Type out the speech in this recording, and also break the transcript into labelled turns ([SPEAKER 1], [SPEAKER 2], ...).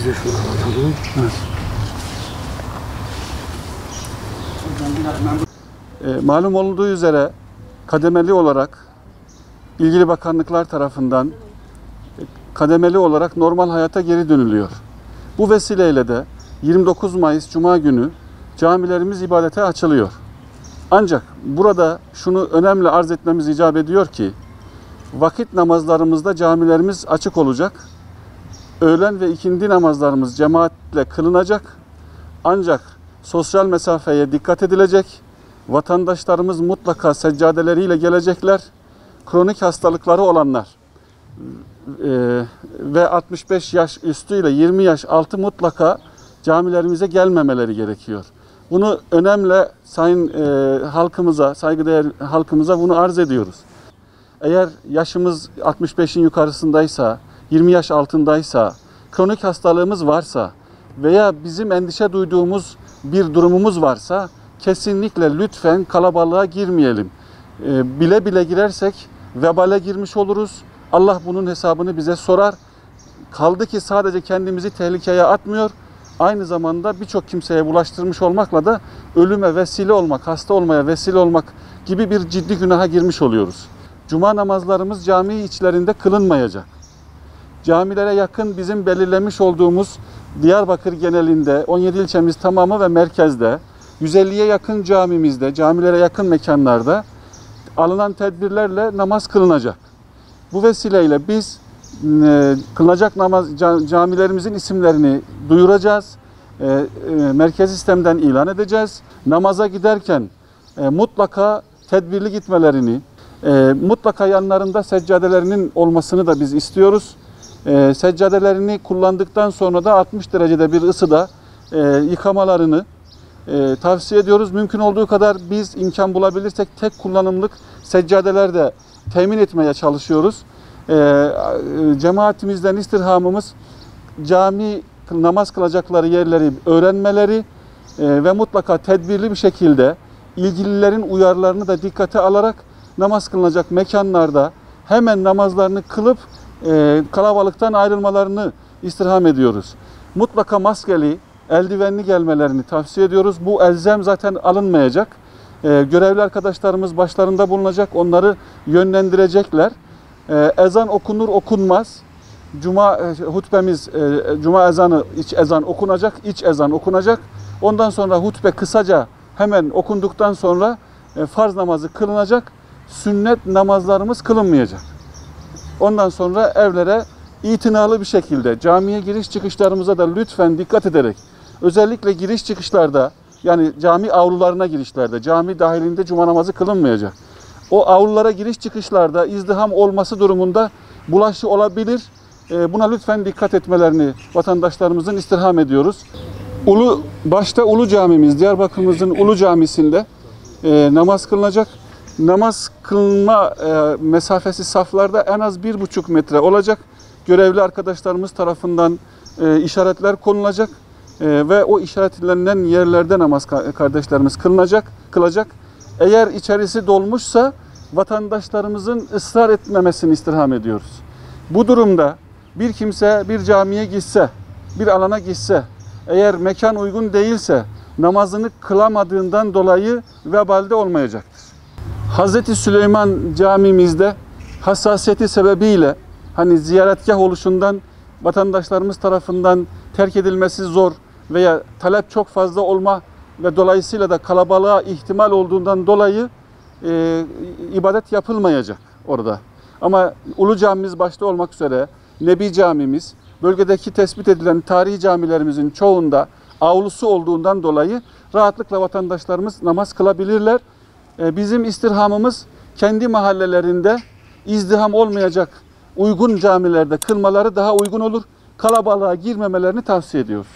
[SPEAKER 1] Biz de şunu kapatalım.
[SPEAKER 2] Evet. Malum olduğu üzere kademeli olarak ilgili bakanlıklar tarafından kademeli olarak normal hayata geri dönülüyor. Bu vesileyle de 29 Mayıs Cuma günü camilerimiz ibadete açılıyor. Ancak burada şunu önemli arz etmemiz icap ediyor ki vakit namazlarımızda camilerimiz açık olacak. Öğlen ve ikindi namazlarımız cemaatle kılınacak. Ancak sosyal mesafeye dikkat edilecek. Vatandaşlarımız mutlaka seccadeleriyle gelecekler. Kronik hastalıkları olanlar ve 65 yaş üstü ile 20 yaş altı mutlaka camilerimize gelmemeleri gerekiyor. Bunu önemli sayın halkımıza, saygıdeğer halkımıza bunu arz ediyoruz. Eğer yaşımız 65'in yukarısındaysa, 20 yaş altındaysa, kronik hastalığımız varsa veya bizim endişe duyduğumuz bir durumumuz varsa kesinlikle lütfen kalabalığa girmeyelim. Bile bile girersek vebale girmiş oluruz. Allah bunun hesabını bize sorar. Kaldı ki sadece kendimizi tehlikeye atmıyor, aynı zamanda birçok kimseye bulaştırmış olmakla da ölüme vesile olmak, hasta olmaya vesile olmak gibi bir ciddi günaha girmiş oluyoruz. Cuma namazlarımız cami içlerinde kılınmayacak. Camilere yakın bizim belirlemiş olduğumuz Diyarbakır genelinde 17 ilçemiz tamamı ve merkezde 150'ye yakın camimizde, camilere yakın mekanlarda alınan tedbirlerle namaz kılınacak. Bu vesileyle biz kılınacak namaz camilerimizin isimlerini duyuracağız. Merkez sistemden ilan edeceğiz. Namaza giderken mutlaka tedbirli gitmelerini, mutlaka yanlarında seccadelerinin olmasını da biz istiyoruz. Seccadelerini kullandıktan sonra da 60 derecede bir ısıda yıkamalarını tavsiye ediyoruz. Mümkün olduğu kadar biz imkan bulabilirsek tek kullanımlık seccadeler de temin etmeye çalışıyoruz. Cemaatimizden istirhamımız cami namaz kılacakları yerleri öğrenmeleri ve mutlaka tedbirli bir şekilde ilgililerin uyarılarını da dikkate alarak namaz kılınacak mekanlarda hemen namazlarını kılıp kalabalıktan ayrılmalarını istirham ediyoruz. Mutlaka maskeli, eldivenli gelmelerini tavsiye ediyoruz. Bu elzem zaten alınmayacak. Görevli arkadaşlarımız başlarında bulunacak, onları yönlendirecekler. Ezan okunur okunmaz. Cuma hutbemiz, cuma ezanı, iç ezan okunacak, iç ezan okunacak. Ondan sonra hutbe kısaca hemen okunduktan sonra farz namazı kılınacak. Sünnet namazlarımız kılınmayacak. Ondan sonra evlere itinalı bir şekilde camiye giriş çıkışlarımıza da lütfen dikkat ederek özellikle giriş çıkışlarda yani cami avlularına girişlerde cami dahilinde cuma namazı kılınmayacak. O avlulara giriş çıkışlarda izdiham olması durumunda bulaşı olabilir. Buna lütfen dikkat etmelerini vatandaşlarımızın istirham ediyoruz. Başta Ulu Camimiz, Diyarbakır'ımızın Ulu Camisi'nde namaz kılınacak. Namaz kılma mesafesi saflarda en az 1,5 metre olacak. Görevli arkadaşlarımız tarafından işaretler konulacak ve o işaretlenen yerlerde namaz kardeşlerimiz kılacak. Eğer içerisi dolmuşsa vatandaşlarımızın ısrar etmemesini istirham ediyoruz. Bu durumda bir kimse bir camiye gitse, bir alana gitse, eğer mekan uygun değilse namazını kılamadığından dolayı vebalde olmayacaktır. Hazreti Süleyman camimizde hassasiyeti sebebiyle hani ziyaretgah oluşundan vatandaşlarımız tarafından terk edilmesi zor veya talep çok fazla olma ve dolayısıyla da kalabalığa ihtimal olduğundan dolayı ibadet yapılmayacak orada. Ama Ulu Camimiz başta olmak üzere Nebi Camimiz, bölgedeki tespit edilen tarihi camilerimizin çoğunda avlusu olduğundan dolayı rahatlıkla vatandaşlarımız namaz kılabilirler. Bizim istirhamımız kendi mahallelerinde izdiham olmayacak uygun camilerde kılmaları daha uygun olur. Kalabalığa girmemelerini tavsiye ediyoruz.